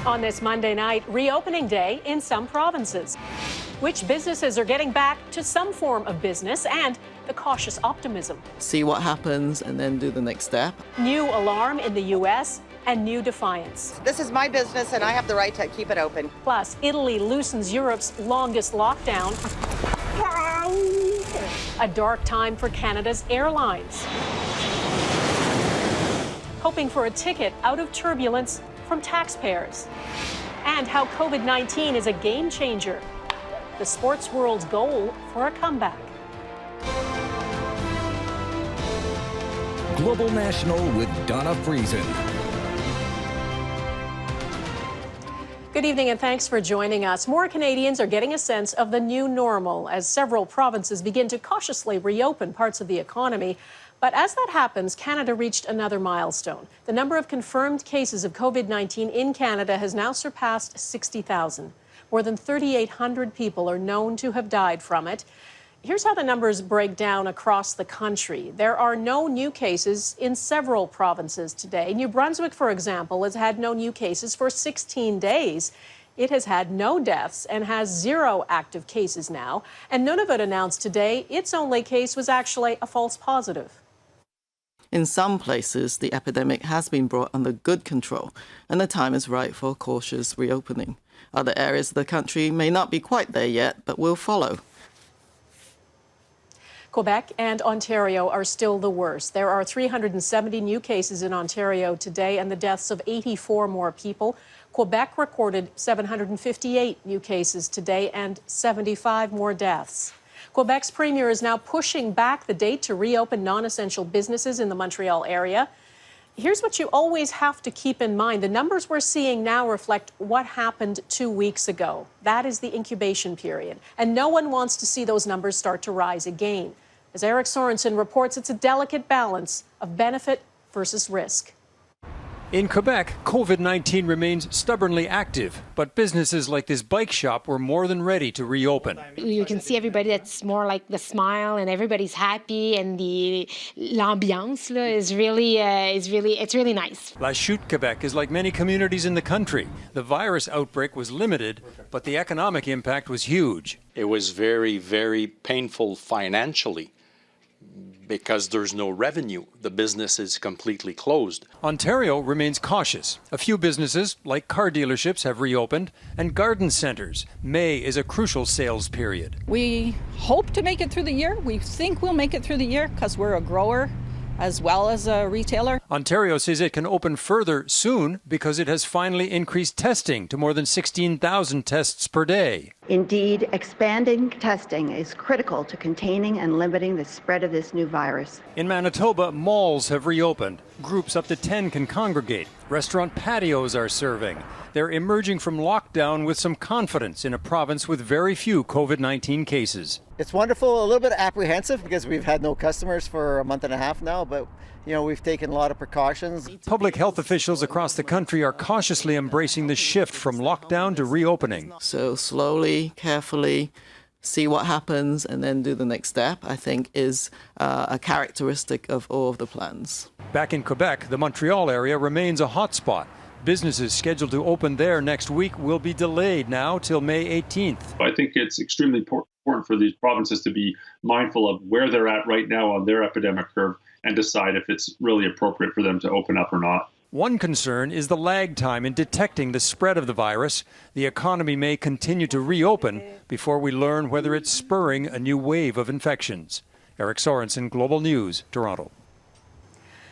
On this Monday night, reopening day in some provinces. Which businesses are getting back to some form of business and the cautious optimism. See what happens and then do the next step. New alarm in the U.S. and new defiance. This is my business and I have the right to keep it open. Plus, Italy loosens Europe's longest lockdown. A dark time for Canada's airlines. Hoping for a ticket out of turbulence from taxpayers. And how COVID-19 is a game changer. The sports world's goal for a comeback. Global National with Donna Friesen. Good evening and thanks for joining us. More Canadians are getting a sense of the new normal as several provinces begin to cautiously reopen parts of the economy. But as that happens, Canada reached another milestone. The number of confirmed cases of COVID-19 in Canada has now surpassed 60,000. More than 3,800 people are known to have died from it. Here's how the numbers break down across the country. There are no new cases in several provinces today. New Brunswick, for example, has had no new cases for 16 days. It has had no deaths and has 0 active cases now. And Nunavut announced today its only case was actually a false positive. In some places, the epidemic has been brought under good control, and the time is right for a cautious reopening. Other areas of the country may not be quite there yet, but will follow. Quebec and Ontario are still the worst. There are 370 new cases in Ontario today and the deaths of 84 more people. Quebec recorded 758 new cases today and 75 more deaths. Quebec's premier is now pushing back the date to reopen non-essential businesses in the Montreal area. Here's what you always have to keep in mind. The numbers we're seeing now reflect what happened 2 weeks ago. That is the incubation period. And no one wants to see those numbers start to rise again. As Eric Sorensen reports, it's a delicate balance of benefit versus risk. In Quebec, COVID-19 remains stubbornly active, but businesses like this bike shop were more than ready to reopen. You can see everybody that's more like the smile and everybody's happy and l'ambiance is really nice. La Chute, Quebec is like many communities in the country. The virus outbreak was limited, but the economic impact was huge. It was very, very painful financially, because there's no revenue. The business is completely closed. Ontario remains cautious. A few businesses, like car dealerships, have reopened, and garden centres. May is a crucial sales period. We hope to make it through the year. We think we'll make it through the year because we're a grower as well as a retailer. Ontario says it can open further soon because it has finally increased testing to more than 16,000 tests per day. Indeed, expanding testing is critical to containing and limiting the spread of this new virus. In Manitoba, malls have reopened. Groups up to 10 can congregate. Restaurant patios are serving. They're emerging from lockdown with some confidence in a province with very few COVID-19 cases. It's wonderful, a little bit apprehensive because we've had no customers for a month and a half now, but we've taken a lot of precautions. Public health officials across the country are cautiously embracing the shift from lockdown to reopening. So slowly, carefully, see what happens and then do the next step, I think, is a characteristic of all of the plans. Back in Quebec, the Montreal area remains a hotspot. Businesses scheduled to open there next week will be delayed now till May 18th. I think it's extremely important for these provinces to be mindful of where they're at right now on their epidemic curve and decide if it's really appropriate for them to open up or not. One concern is the lag time in detecting the spread of the virus. The economy may continue to reopen before we learn whether it's spurring a new wave of infections. Eric Sorensen, Global News, Toronto.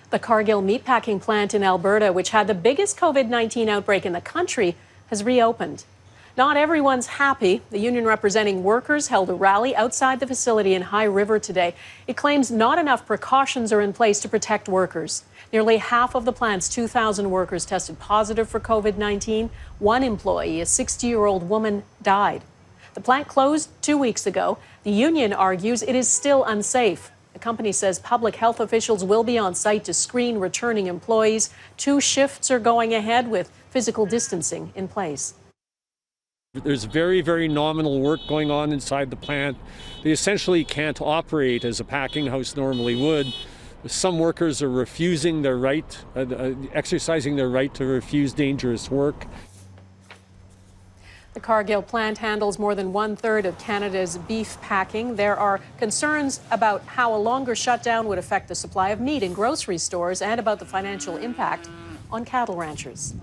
The Cargill meatpacking plant in Alberta, which had the biggest COVID-19 outbreak in the country, has reopened. Not everyone's happy. The union representing workers held a rally outside the facility in High River today. It claims not enough precautions are in place to protect workers. Nearly half of the plant's 2,000 workers tested positive for COVID-19. One employee, a 60-year-old woman, died. The plant closed 2 weeks ago. The union argues it is still unsafe. The company says public health officials will be on site to screen returning employees. 2 shifts are going ahead with physical distancing in place. There's very, very nominal work going on inside the plant. They essentially can't operate as a packing house normally would. Some workers are refusing their right, exercising their right to refuse dangerous work. The Cargill plant handles more than 1/3 of Canada's beef packing. There are concerns about how a longer shutdown would affect the supply of meat in grocery stores and about the financial impact on cattle ranchers.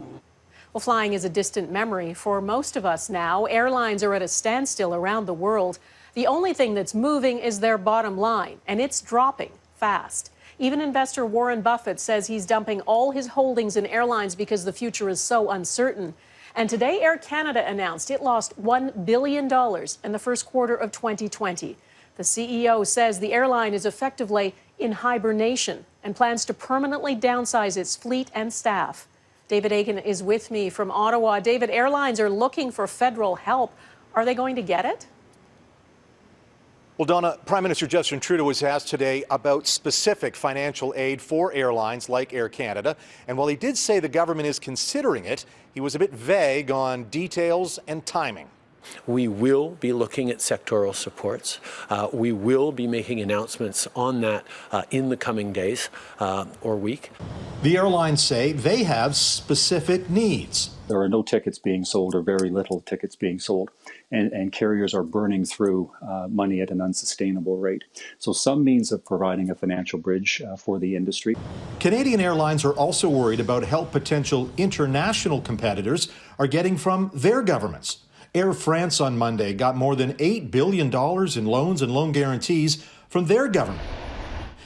Well, flying is a distant memory for most of us now. Airlines are at a standstill around the world. The only thing that's moving is their bottom line, and it's dropping fast. Even investor Warren Buffett says he's dumping all his holdings in airlines because the future is so uncertain. And today, Air Canada announced it lost $1 billion in the first quarter of 2020. The CEO says the airline is effectively in hibernation and plans to permanently downsize its fleet and staff. David Akin is with me from Ottawa. David, airlines are looking for federal help. Are they going to get it? Well, Donna, Prime Minister Justin Trudeau was asked today about specific financial aid for airlines like Air Canada. And while he did say the government is considering it, he was a bit vague on details and timing. We will be looking at sectoral supports. We will be making announcements on that in the coming days or week. The airlines say they have specific needs. There are no tickets being sold or very little tickets being sold, and carriers are burning through money at an unsustainable rate. So some means of providing a financial bridge for the industry. Canadian airlines are also worried about help potential international competitors are getting from their governments. Air France on Monday got more than $8 billion in loans and loan guarantees from their government.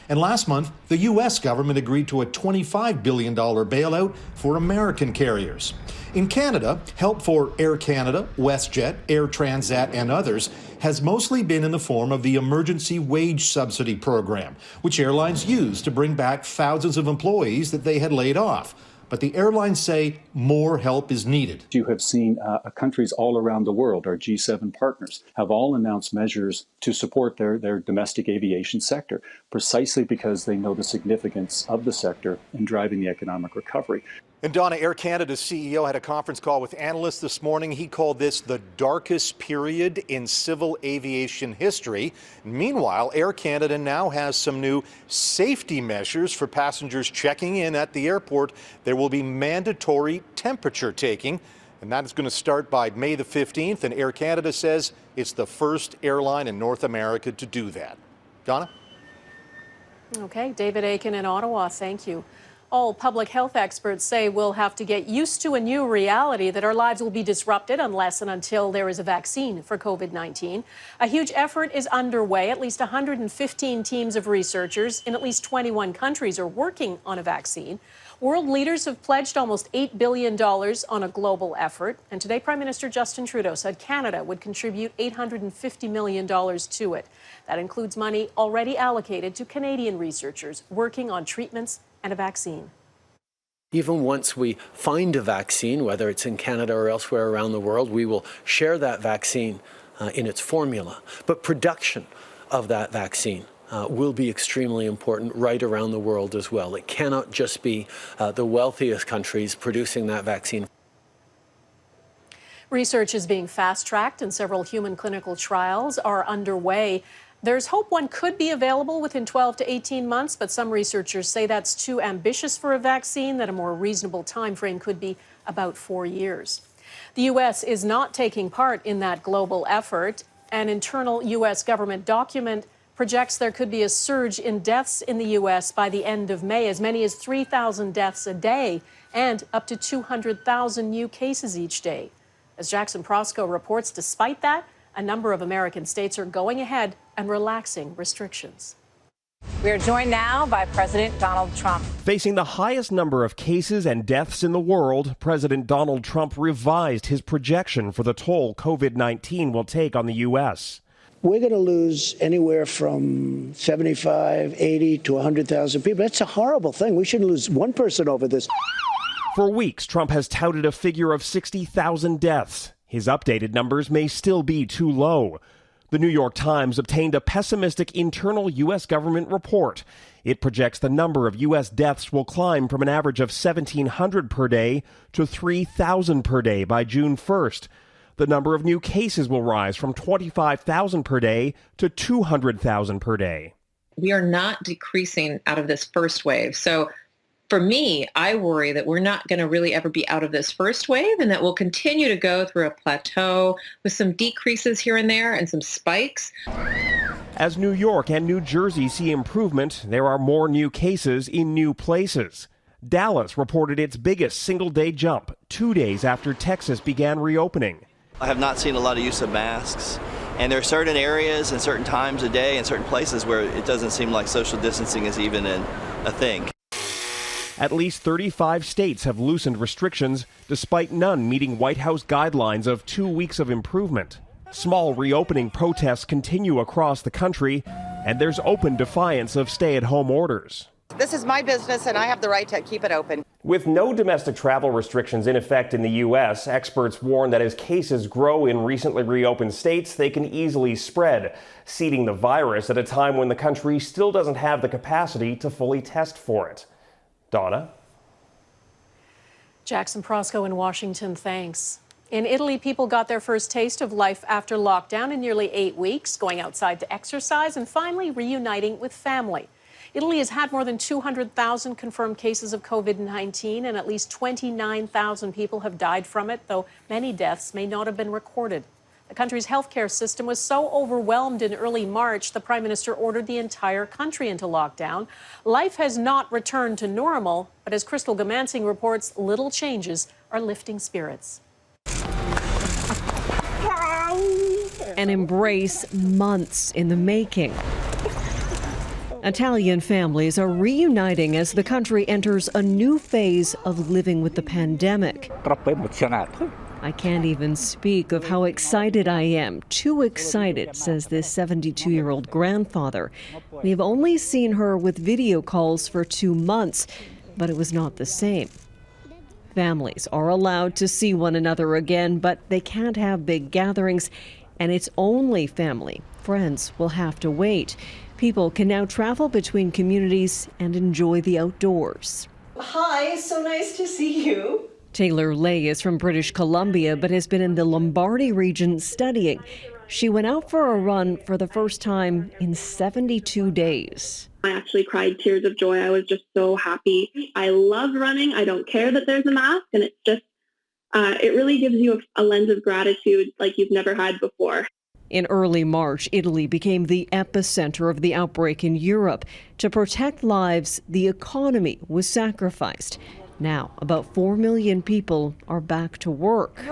And last month, the U.S. government agreed to a $25 billion bailout for American carriers. In Canada, help for Air Canada, WestJet, Air Transat, and others has mostly been in the form of the Emergency Wage Subsidy Program, which airlines used to bring back thousands of employees that they had laid off. But the airlines say more help is needed. You have seen countries all around the world, our G7 partners, have all announced measures to support their domestic aviation sector, precisely because they know the significance of the sector in driving the economic recovery. And Donna, Air Canada's CEO had a conference call with analysts this morning. He called this the darkest period in civil aviation history. Meanwhile, Air Canada now has some new safety measures for passengers checking in at the airport. There will be mandatory temperature taking, and that is going to start by May the 15th. And Air Canada says it's the first airline in North America to do that. Donna? Okay, David Akin in Ottawa, thank you. All public health experts say we'll have to get used to a new reality that our lives will be disrupted unless and until there is a vaccine for COVID-19. A huge effort is underway. At least 115 teams of researchers in at least 21 countries are working on a vaccine. World leaders have pledged almost $8 billion on a global effort. And today, Prime Minister Justin Trudeau said Canada would contribute $850 million to it. That includes money already allocated to Canadian researchers working on treatments and a vaccine. Even once we find a vaccine, whether it's in Canada or elsewhere around the world, we will share that vaccine in its formula. But production of that vaccine will be extremely important right around the world as well. It cannot just be the wealthiest countries producing that vaccine. Research is being fast-tracked and several human clinical trials are underway. There's hope one could be available within 12 to 18 months, but some researchers say that's too ambitious for a vaccine, that a more reasonable time frame could be about 4 years. The U.S. is not taking part in that global effort. An internal U.S. government document projects there could be a surge in deaths in the U.S. by the end of May, as many as 3,000 deaths a day and up to 200,000 new cases each day. As Jackson Proskow reports, despite that, a number of American states are going ahead and relaxing restrictions. We are joined now by President Donald Trump. Facing the highest number of cases and deaths in the world, President Donald Trump revised his projection for the toll COVID-19 will take on the U.S. We're going to lose anywhere from 75, 80 to 100,000 people. That's a horrible thing. We shouldn't lose one person over this. For weeks, Trump has touted a figure of 60,000 deaths. His updated numbers may still be too low. The New York Times obtained a pessimistic internal U.S. government report. It projects the number of U.S. deaths will climb from an average of 1,700 per day to 3,000 per day by June 1st. The number of new cases will rise from 25,000 per day to 200,000 per day. We are not decreasing out of this first wave. So For me, I worry that we're not going to really ever be out of this first wave and that we'll continue to go through a plateau with some decreases here and there and some spikes. As New York and New Jersey see improvement, there are more new cases in new places. Dallas reported its biggest single-day jump 2 days after Texas began reopening. I have not seen a lot of use of masks, and there are certain areas and certain times of day and certain places where it doesn't seem like social distancing is even a thing. At least 35 states have loosened restrictions, despite none meeting White House guidelines of 2 weeks of improvement. Small reopening protests continue across the country, and there's open defiance of stay-at-home orders. This is my business, and I have the right to keep it open. With no domestic travel restrictions in effect in the U.S., experts warn that as cases grow in recently reopened states, they can easily spread, seeding the virus at a time when the country still doesn't have the capacity to fully test for it. Donna? Jackson Proskow in Washington, thanks. In Italy, people got their first taste of life after lockdown in nearly 8 weeks, going outside to exercise and finally reuniting with family. Italy has had more than 200,000 confirmed cases of COVID-19 and at least 29,000 people have died from it, though many deaths may not have been recorded. The country's healthcare system was so overwhelmed in early March, the Prime Minister ordered the entire country into lockdown. Life has not returned to normal, but as Crystal Goomansingh reports, little changes are lifting spirits. An embrace months in the making. Italian families are reuniting as the country enters a new phase of living with the pandemic. I can't even speak of how excited I am. Too excited, says this 72-year-old grandfather. We have only seen her with video calls for 2 months, but it was not the same. Families are allowed to see one another again, but they can't have big gatherings, and it's only family. Friends will have to wait. People can now travel between communities and enjoy the outdoors. Hi, so nice to see you. Taylor Lay is from British Columbia but has been in the Lombardy region studying. She went out for a run for the first time in 72 days. I actually cried tears of joy. I was just so happy. I love running. I don't care that there's a mask, and it's just, it really gives you a lens of gratitude like you've never had before. In early March, Italy became the epicenter of the outbreak in Europe. To protect lives, the economy was sacrificed. Now, about 4 million people are back to work. I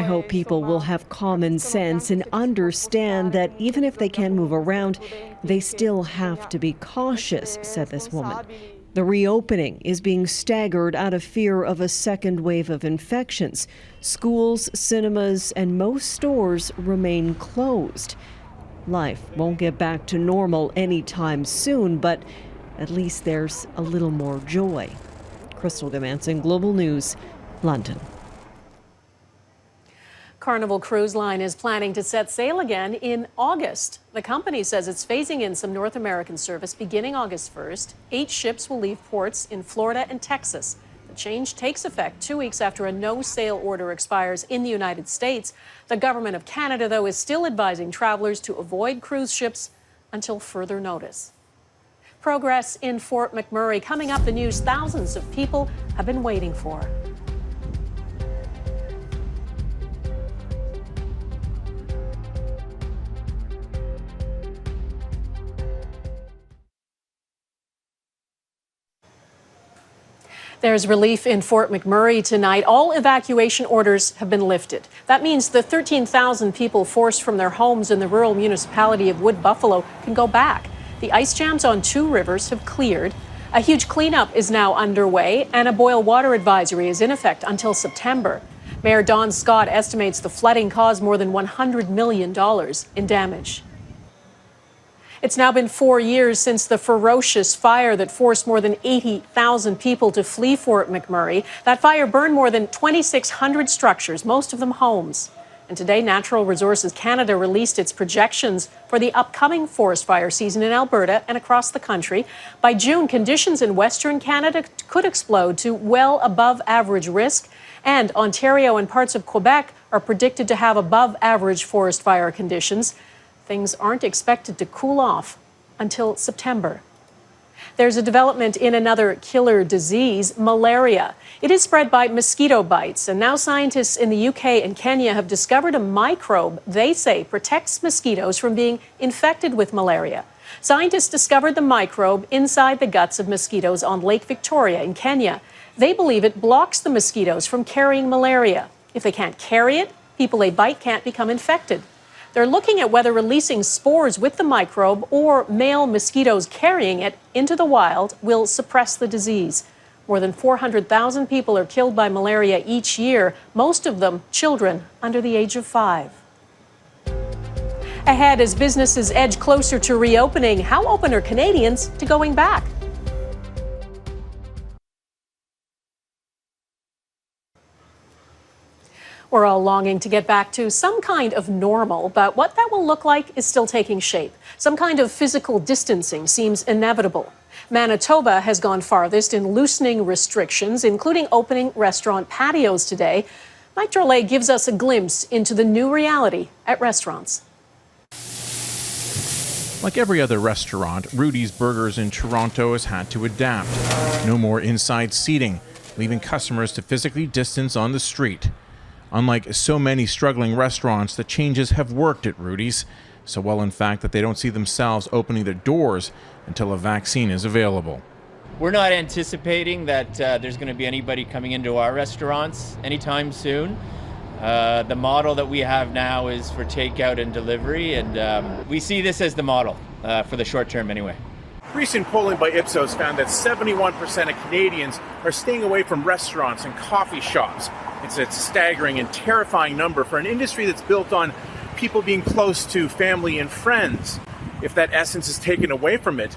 hope people will have common sense and understand that even if they can move around, they still have to be cautious, said this woman. The reopening is being staggered out of fear of a second wave of infections. Schools, cinemas, and most stores remain closed. Life won't get back to normal anytime soon, but at least there's a little more joy. Crystal Goomansingh, Global News, London. Carnival Cruise Line is planning to set sail again in August. The company says it's phasing in some North American service beginning August 1st. 8 ships will leave ports in Florida and Texas. The change takes effect 2 weeks after a no-sail order expires in the United States. The government of Canada, though, is still advising travelers to avoid cruise ships until further notice. Progress in Fort McMurray. Coming up, the news thousands of people have been waiting for. There's relief in Fort McMurray tonight. All evacuation orders have been lifted. That means the 13,000 people forced from their homes in the rural municipality of Wood Buffalo can go back. The ice jams on 2 rivers have cleared. A huge cleanup is now underway, and a boil water advisory is in effect until September. Mayor Don Scott estimates the flooding caused more than $100 million in damage. It's now been 4 years since the ferocious fire that forced more than 80,000 people to flee Fort McMurray. That fire burned more than 2,600 structures, most of them homes. And today, Natural Resources Canada released its projections for the upcoming forest fire season in Alberta and across the country. By June, conditions in Western Canada could explode to well above average risk, and Ontario and parts of Quebec are predicted to have above average forest fire conditions. Things aren't expected to cool off until September. There's a development in another killer disease, malaria. It is spread by mosquito bites, and now scientists in the UK and Kenya have discovered a microbe they say protects mosquitoes from being infected with malaria. Scientists discovered the microbe inside the guts of mosquitoes on Lake Victoria in Kenya. They believe it blocks the mosquitoes from carrying malaria. If they can't carry it, people they bite can't become infected. They're looking at whether releasing spores with the microbe or male mosquitoes carrying it into the wild will suppress the disease. More than 400,000 people are killed by malaria each year, most of them children under the age of 5. Ahead, as businesses edge closer to reopening, how open are Canadians to going back? We're all longing to get back to some kind of normal, but what that will look like is still taking shape. Some kind of physical distancing seems inevitable. Manitoba has gone farthest in loosening restrictions, including opening restaurant patios today. Mike Drolet gives us a glimpse into the new reality at restaurants. Like every other restaurant, Rudy's Burgers in Toronto has had to adapt. No more inside seating, leaving customers to physically distance on the street. Unlike so many struggling restaurants, the changes have worked at Rudy's. So well, in fact, that they don't see themselves opening their doors until a vaccine is available. We're not anticipating that there's going to be anybody coming into our restaurants anytime soon. The model that we have now is for takeout and delivery, and we see this as the model for the short term anyway. Recent polling by Ipsos found that 71% of Canadians are staying away from restaurants and coffee shops. It's a staggering and terrifying number for an industry that's built on people being close to family and friends. If that essence is taken away from it,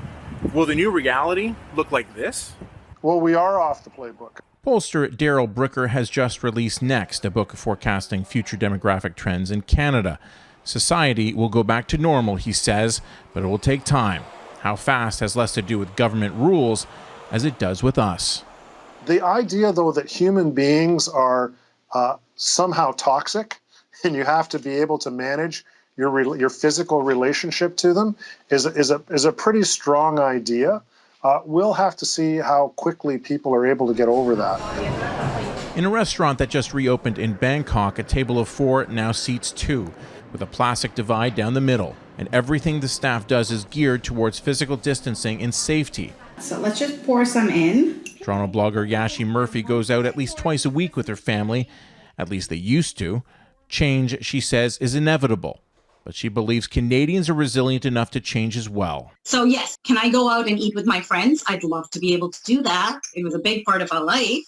will the new reality look like this? Well, we are off the playbook. Pollster Daryl Bricker has just released Next, a book forecasting future demographic trends in Canada. Society will go back to normal, he says, but it will take time. How fast has less to do with government rules as it does with us. The idea, though, that human beings are somehow toxic and you have to be able to manage your physical relationship to them is a pretty strong idea. We'll have to see how quickly people are able to get over that. In a restaurant that just reopened in Bangkok, a table of 4 now seats 2, with a plastic divide down the middle. And everything the staff does is geared towards physical distancing and safety. So let's just pour some in. Toronto blogger Yashi Murphy goes out at least twice a week with her family. At least they used to. Change, she says, is inevitable. But she believes Canadians are resilient enough to change as well. So yes, can I go out and eat with my friends? I'd love to be able to do that. It was a big part of our life.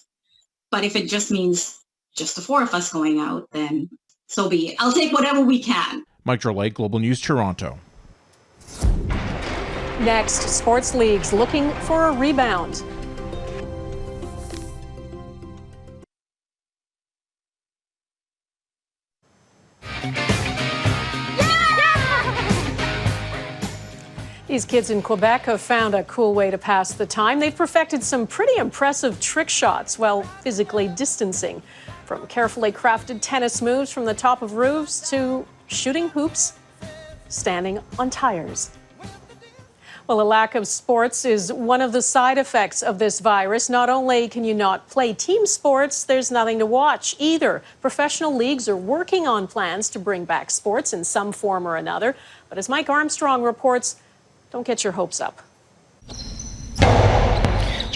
But if it just means just the 4 of us going out, then so be it. I'll take whatever we can. Mike Drolet, Global News, Toronto. Next, sports leagues looking for a rebound. These kids in Quebec have found a cool way to pass the time. They've perfected some pretty impressive trick shots while physically distancing. From carefully crafted tennis moves from the top of roofs to shooting hoops, standing on tires. Well, a lack of sports is one of the side effects of this virus. Not only can you not play team sports, there's nothing to watch either. Professional leagues are working on plans to bring back sports in some form or another. But as Mike Armstrong reports, don't get your hopes up.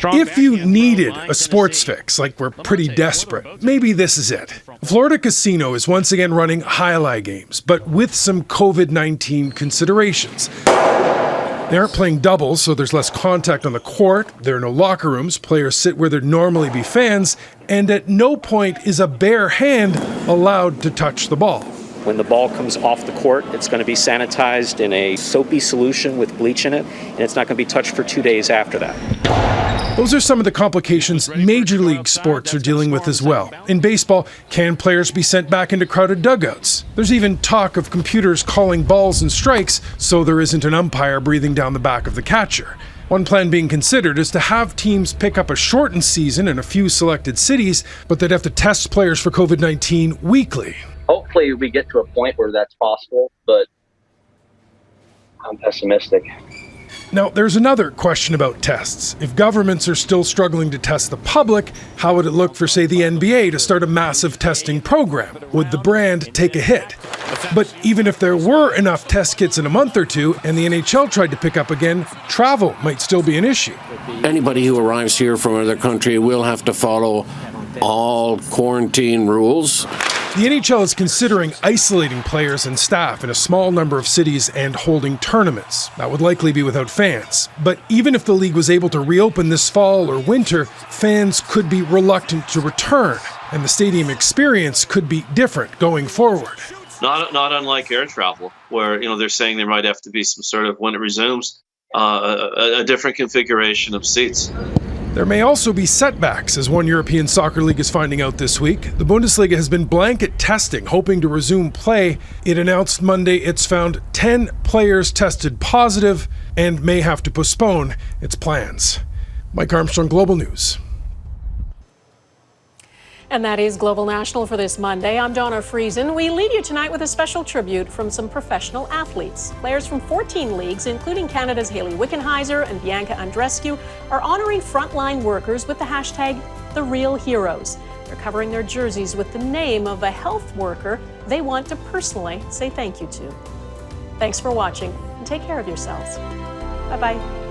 If you needed a sports fix, like we're pretty desperate, maybe this is it. Florida Casino is once again running highlight games, but with some COVID-19 considerations. They aren't playing doubles, so there's less contact on the court, there are no locker rooms, players sit where there'd normally be fans, and at no point is a bare hand allowed to touch the ball. When the ball comes off the court, it's going to be sanitized in a soapy solution with bleach in it, and it's not going to be touched for 2 days after that. Those are some of the complications Major League sports are dealing with as well. In baseball, can players be sent back into crowded dugouts? There's even talk of computers calling balls and strikes so there isn't an umpire breathing down the back of the catcher. One plan being considered is to have teams pick up a shortened season in a few selected cities, but they'd have to test players for COVID-19 weekly. Hopefully we get to a point where that's possible, but I'm pessimistic. Now, there's another question about tests. If governments are still struggling to test the public, how would it look for, say, the NBA to start a massive testing program? Would the brand take a hit? But even if there were enough test kits in a month or two and the NHL tried to pick up again, travel might still be an issue. Anybody who arrives here from another country will have to follow all quarantine rules. The NHL is considering isolating players and staff in a small number of cities and holding tournaments. That would likely be without fans. But even if the league was able to reopen this fall or winter, fans could be reluctant to return, and the stadium experience could be different going forward. Not unlike air travel, where they're saying there might have to be some sort of, when it resumes, a different configuration of seats. There may also be setbacks, as one European soccer league is finding out this week. The Bundesliga has been blanket testing, hoping to resume play. It announced Monday it's found 10 players tested positive and may have to postpone its plans. Mike Armstrong, Global News. And that is Global National for this Monday. I'm Donna Friesen. We lead you tonight with a special tribute from some professional athletes. Players from 14 leagues, including Canada's Hayley Wickenheiser and Bianca Andreescu, are honoring frontline workers with the hashtag #TheRealHeroes. They're covering their jerseys with the name of a health worker they want to personally say thank you to. Thanks for watching, and take care of yourselves. Bye-bye.